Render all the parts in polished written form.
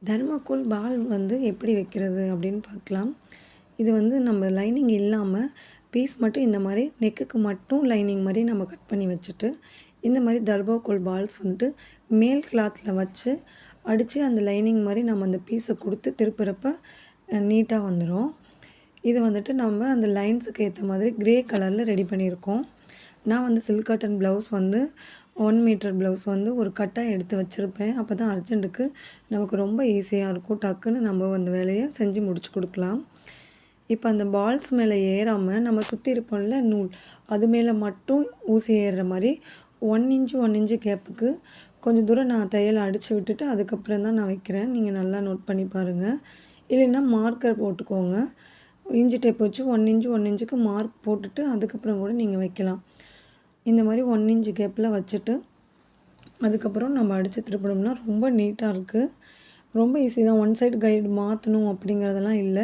தர்மாக்கோல் பால் வந்து எப்படி வைக்கிறது அப்படின்னு பார்க்கலாம். இது வந்து நம்ம லைனிங் இல்லாம பீஸ் மட்டும் இந்த மாரி நெக்குக்கு மட்டும் லைனிங் மாரி நம்ம கட் பண்ணி வச்சுட்டு, இந்த மாரி தர்மாக்கோல் பால்ஸ் வந்துட்டு மேல் கிளாத்ல வச்சு அடிச்சு அந்த லைனிங் மாரி நம்ம அந்த பீஸ குடுத்து திருப்புறப்ப நீட்டா வந்துரும். இது வந்துட்டு நம்ம அந்த லைன்ஸுக்கு ஏத்த மாதிரி கிரே கலர்ல ரெடி பண்ணியிருக்கோம். நான் வந்து சில்க் காட்டன் ப்ளவுஸ் வந்து 1 மீட்டர் ப்ளவுஸ் வந்து ஒரு கட்டாக எடுத்து வச்சுருப்பேன். அப்போ தான் அர்ஜென்ட்டுக்கு நமக்கு ரொம்ப ஈஸியாக இருக்கும். டக்குன்னு நம்ம அந்த வேலைய செஞ்சு முடிச்சு குடுக்கலாம். இப்போ அந்த பால்ஸ் மேலே ஏறாம நம்ம சுத்தி இருப்போம்ல நூல், அது மேலே மட்டும் ஊசி ஏறுற மாரி 1 இன்ச் 1 இன்ச் கேப்புக்கு கொஞ்சம் தூரம் நான் தையல் அடிச்சு விட்டுட்டு அதுக்கப்புறம் தான் நான் வைக்கிறேன். நீங்க நல்லா நோட் பண்ணி பாருங்க. இல்லைன்னா மார்க்கர் போட்டுக்கோங்க. இன்ச் டேப் வச்சு 1 இன்ச் 1 இன்ச்சுக்கு மார்க் போட்டுட்டு அதுக்கப்புறம் கூட நீங்க வைக்கலாம். இந்த மாரி 1 இன்ச் கேப்பில வச்சுட்டு, அதுக்கப்புறம் நம்ம அடிச்சு திருப்பணும்னா ரொம்ப நீட்டா இருக்கு. ரொம்ப ஈஸி தான். ஒன் சைடு கைடு மாத்தணும் அப்படிங்கிறதெல்லாம் இல்ல.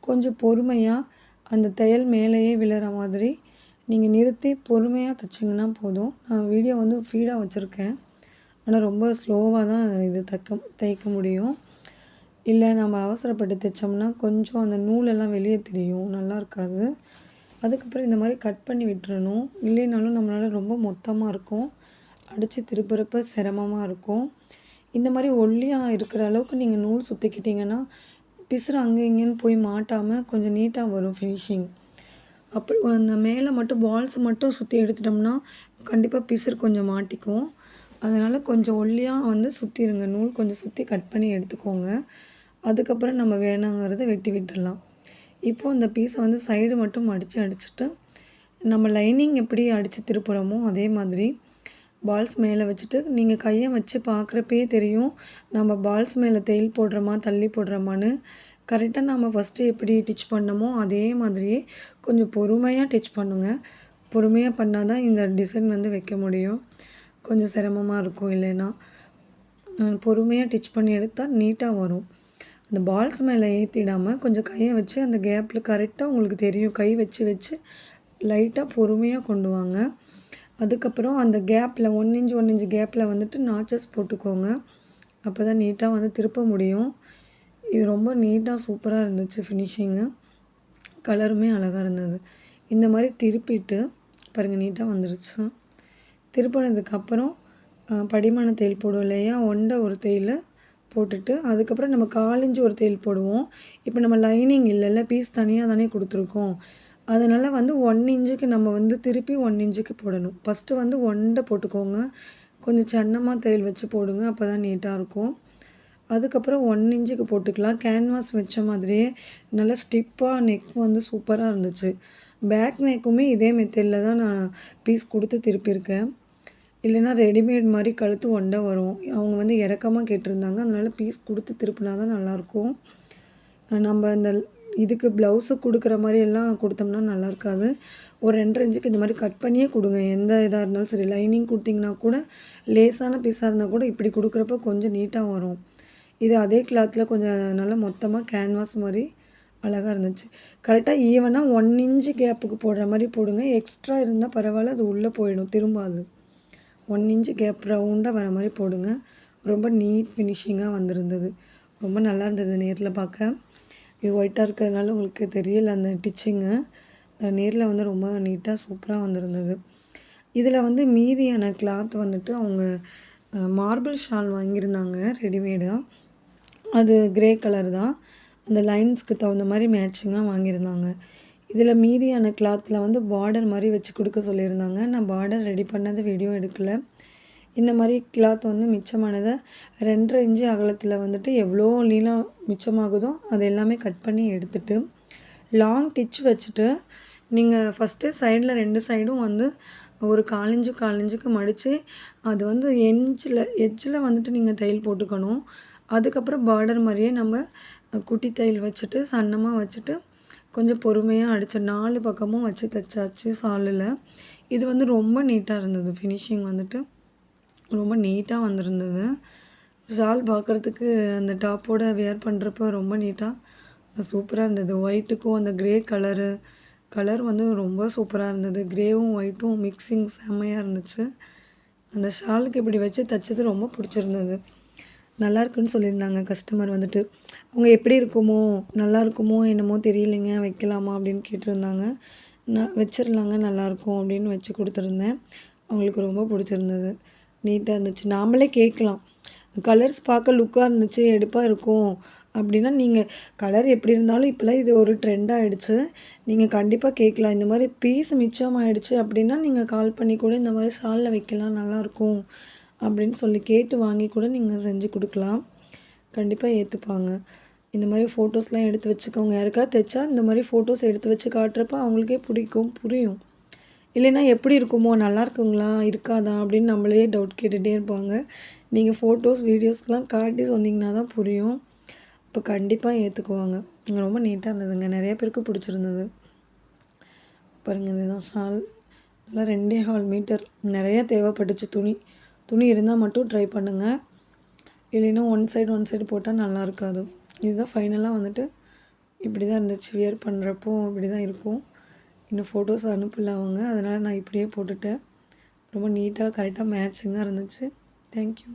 கொஞ்சம் பொறுமையா அந்த தையல் மேலேயே விழுற மாதிரி நீங்க நிறுத்தி பொறுமையா தச்சீங்கன்னா போதும். நான் வீடியோ வந்து ஃபீடா வச்சிருக்கேன். ஆனா ரொம்ப ஸ்லோவா தான் இது தைக்க முடியும். இல்ல நம்ம அவசரப்பட்டு தைச்சோம்னா கொஞ்சம் அந்த நூலெல்லாம் வெளிய தெரியும். நல்லா இருக்காது. அதுக்கப்புறம் இந்த மாரி கட் பண்ணி விட்டுறணும். இல்லைனாலும் நம்மளால ரொம்ப மொத்தமா இருக்கும். அடிச்சு திருப்புறப்ப சிரமமா இருக்கும். இந்த மாரி ஒல்லியா இருக்கிற அளவுக்கு நீங்க நூல் சுத்திக்கிட்டீங்கன்னா, பிசுறு அங்க இங்கேன்னு போய் மாட்டாம கொஞ்சம் நீட்டா வரும் ஃபினிஷிங். அப்படி அந்த மேல மட்டும் பால்ஸ் மட்டும் சுத்தி எடுத்துட்டோம்னா, கண்டிப்பா பிசுறு கொஞ்சம் மாட்டிக்கும். அதனால கொஞ்சம் ஒல்லியா வந்து சுத்திருங்க. நூல் கொஞ்சம் சுத்தி கட் பண்ணி எடுத்துக்கோங்க. அதுக்கப்புறம் நம்ம வேணாங்கிறத வெட்டி விட்டுறலாம். இப்போ இந்த பீஸ வந்து சைடு மட்டும் அடிச்சுட்டு, நம்ம லைனிங் எப்படி அடிச்சு திருப்புறோமோ, அதே மாதிரி பால்ஸ் மேல வச்சுட்டு, நீங்க கைய வச்சு பார்க்குறப்பயே தெரியும். நம்ம பால்ஸ் மேல தையல் போடுறோமா, தள்ளி போடுறோமான்னு. கரெக்ட்டா நம்ம ஃபர்ஸ்ட்டு எப்படி டிச் பண்ணோமோ, அதே மாதிரியே கொஞ்சம் பொறுமையா டிச் பண்ணுங்க. பொறுமையா பண்ணா தான் இந்த டிசைன் வந்து வைக்க முடியும். கொஞ்சம் சிரமமா இருக்கும் இல்லைன்னா. பொறுமையா டிச் பண்ணி எடுத்தா நீட்டா வரும். அந்த பால்ஸ் மேல ஏத்திடாம கொஞ்சம் கைய வச்சு அந்த கேப்ல கரெக்ட்டா உங்களுக்கு தெரியும். கை வச்சு வச்சு லைட்டா பொறுமையா கொண்டு வாங்க. அதுக்கப்புறம் அந்த கேப்ல 1 இன்ச் 1 இன்ச் கேப்ல வந்துட்டு நாச்சஸ் போட்டுக்கோங்க. அப்பதான் நீட்டா வந்து திருப்ப முடியும். இது ரொம்ப நீட்டா சூப்பரா இருந்துச்சு ஃபினிஷிங்கு. கலருமே அழகா இருந்தது. இந்த மாரி திருப்பிட்டு பாருங்க நீட்டா வந்துருச்சு. திருப்புனதுக்கப்புறம் படிமான தையல் போடுவோம் இல்லையா? ஒண்ட ஒரு தையலு போட்டுட்டு, அதுக்கப்புறம் நம்ம 1/4 இன்ச் ஒரு தையல் போடுவோம். இப்போ நம்ம லைனிங் இல்லல்ல, பீஸ் தனியா தானே குடுத்துருக்கோம். அதனால வந்து 1 இன்ச்சுக்கு நம்ம வந்து திருப்பி 1 இன்ச்சுக்கு போடணும். ஃபர்ஸ்ட்டு வந்து ஒண்ட போட்டுக்கோங்க. கொஞ்சம் சன்னமா தையல் வச்சு போடுங்க. அப்பதான் நீட்டா இருக்கும். அதுக்கப்புறம் 1 இன்ச்சுக்கு போட்டுக்கலாம். கேன்வாஸ் வச்ச மாதிரியே நல்லா ஸ்டிப்பா நெக் வந்து சூப்பரா இருந்துச்சு. பேக் நெக்குமே இதே மெத்தட்ல தான் நான் பீஸ் குடுத்து திருப்பியிருக்கேன். இல்லைன்னா ரெடிமேட் மாரி கழுத்து ஒண்ட வரும். அவங்க வந்து இறக்கமா கேட்டிருந்தாங்க. அதனால பீஸ் குடுத்து திருப்புனா தான் நல்லாயிருக்கும். நம்ம இந்த இதுக்கு ப்ளவுஸுக்கு குடுக்குற மாரி எல்லாம் குடுத்தோம்னா நல்லா இருக்காது. ஒரு 2 1/2 இன்ச்சுக்கு இந்த மாரி கட் பண்ணியே குடுங்க. எந்த இதா இருந்தாலும் சரி. லைனிங் குடுத்தீங்கன்னா கூட லேசான பீஸா இருந்தா கூட இப்படி குடுக்குறப்ப கொஞ்சம் நீட்டா வரும். இது அதே கிளாத்ல கொஞ்சம் நல்லா மொத்தமா கேன்வாஸ் மாரி அழகா இருந்துச்சு. கரெக்ட்டா ஈவனா 1 இன்ச் கேப்புக்கு போடுற மாரி போடுங்க. எக்ஸ்ட்ரா இருந்தா பரவால்ல. அது உள்ள போயிடும். திரும்பாது. 1 இன்ச் கேப் ரவுண்டா வர மாரி போடுங்க. ரொம்ப நீட் ஃபினிஷிங்கா வந்திருந்தது. ரொம்ப நல்லா இருந்தது நேர்ல பார்க்க. இது ஒயிட்டா இருக்கிறதுனால உங்களுக்கு தெரியல அந்த டிச்சிங்கு. நேர்ல வந்து ரொம்ப நீட்டா சூப்பரா வந்திருந்தது. இதில வந்து மீதியான கிளாத் வந்துட்டு அவங்க மார்பிள் ஷால் வாங்கியிருந்தாங்க ரெடிமேடா. அது கிரே கலர் தான். அந்த லைன்ஸ்க்கு தகுந்த மாரி மேட்சிங்கா வாங்கியிருந்தாங்க. இதில மீதியான கிளாத்ல வந்து பார்டர் மாரி வச்சு குடுக்க சொல்லியிருந்தாங்க. நான் பார்டர் ரெடி பண்ணது வீடியோ எடுக்கல. இந்த மாரி கிளாத் வந்து மிச்சமானத 2 1/2 இன்ச் அகலத்தில வந்துட்டு எவ்வளோ நீளம் மிச்சமாகுதோ, அது எல்லாமே கட் பண்ணி எடுத்துட்டு, லாங் டிச் வச்சுட்டு, நீங்க ஃபர்ஸ்ட்டு சைடுல 2 சைடும் வந்து ஒரு 1/4 இன்ச் 1/4 இன்ச்சுக்கு மடிச்சு, அது வந்து எட்ஜ்ல வந்துட்டு நீங்க தையல் போட்டுக்கணும். அதுக்கப்புறம் பார்டர் மாரியே நம்ம குட்டி தையல் வச்சுட்டு, சன்னமா வச்சுட்டு, கொஞ்சம் பொறுமையா அடிச்சு 4 பக்கமும் வச்சு தச்சாச்சு ஷாலுல. இது வந்து ரொம்ப நீட்டா இருந்தது. ஃபினிஷிங் வந்துட்டு ரொம்ப நீட்டா வந்திருந்தது. ஷால் பார்க்குறதுக்கு அந்த டாப்போட வியர் பண்ணுறப்போ ரொம்ப நீட்டா சூப்பரா இருந்தது. ஒயிட்டுக்கும் அந்த கிரே கலர் வந்து ரொம்ப சூப்பரா இருந்தது. கிரேவும் ஒயிட்டும் மிக்சிங் செம்மையா இருந்துச்சு. அந்த ஷாலுக்கு இப்படி வச்சு தச்சது ரொம்ப பிடிச்சிருந்தது. நல்லாயிருக்குன்னு சொல்லியிருந்தாங்க கஸ்டமர் வந்துட்டு. அவங்க எப்படி இருக்குமோ, நல்லா இருக்குமோ என்னமோ தெரியலைங்க, வைக்கலாமா அப்படின்னு கேட்டிருந்தாங்க. நான் வச்சிரலாங்க நல்லாயிருக்கும் அப்படின்னு வச்சு குடுத்துருந்தேன். அவங்களுக்கு ரொம்ப பிடிச்சிருந்தது. நீட்டா இருந்துச்சு. நாமளே கேட்கலாம். கலர்ஸ் பார்க்க லுக்கா இருந்துச்சு, எடுப்பா இருக்கும் அப்படின்னா, நீங்க கலர் எப்படி இருந்தாலும் இப்போலாம் இது ஒரு ட்ரெண்ட் ஆயிடுச்சு. நீங்க கண்டிப்பா கேட்கலாம். இந்த மாரி பீஸ் மிச்சமாயிடுச்சு அப்படின்னா, நீங்க கால் பண்ணி கூட இந்த மாரி ஷால்ல வைக்கலாம் நல்லாயிருக்கும் அப்படின்னு சொல்லி கேட்டு வாங்கி கூட நீங்க செஞ்சு குடுக்கலாம். கண்டிப்பா ஏத்துப்பாங்க. இந்த மாரி ஃபோட்டோஸ்லாம் எடுத்து வச்சுக்கோங்க. யாருக்காவது தைச்சா இந்த மாரி ஃபோட்டோஸ் எடுத்து வச்சு காட்டுறப்ப அவங்களுக்கே பிடிக்கும், புரியும். இல்லைன்னா எப்படி இருக்குமோ, நல்லாயிருக்குங்களா? இருக்காதா? அப்படின்னு நம்மளையே டவுட் கேட்டுட்டே இருப்பாங்க. நீங்க ஃபோட்டோஸ், வீடியோஸ்லாம் காட்டி சொன்னீங்கன்னா தான் புரியும். அப்போ கண்டிப்பா ஏத்துக்குவாங்க. ரொம்ப நீட்டா இருந்ததுங்க. நெறைய பேருக்கு பிடிச்சிருந்தது. பாருங்க இதுதான் ஷால். நல்லா 2 1/2 மீட்டர். நெறைய தேவைப்பட்டுச்சு துணி. துணி இருந்தா மட்டும் ட்ரை பண்ணுங்க. இல்லைன்னா ஒன் சைடு போட்டா நல்லா இருக்காது. இதுதான் ஃபைனலா வந்துட்டு இப்படி தான் இருந்துச்சு. வியர் பண்ணுறப்போ இப்படி தான் இருக்கும். இன்னும் ஃபோட்டோஸ் அனுப்பல அவங்க. அதனால நான் இப்படியே போட்டுட்டேன். ரொம்ப நீட்டா கரெக்ட்டா மேட்சிங்கா இருந்துச்சு. Thank you.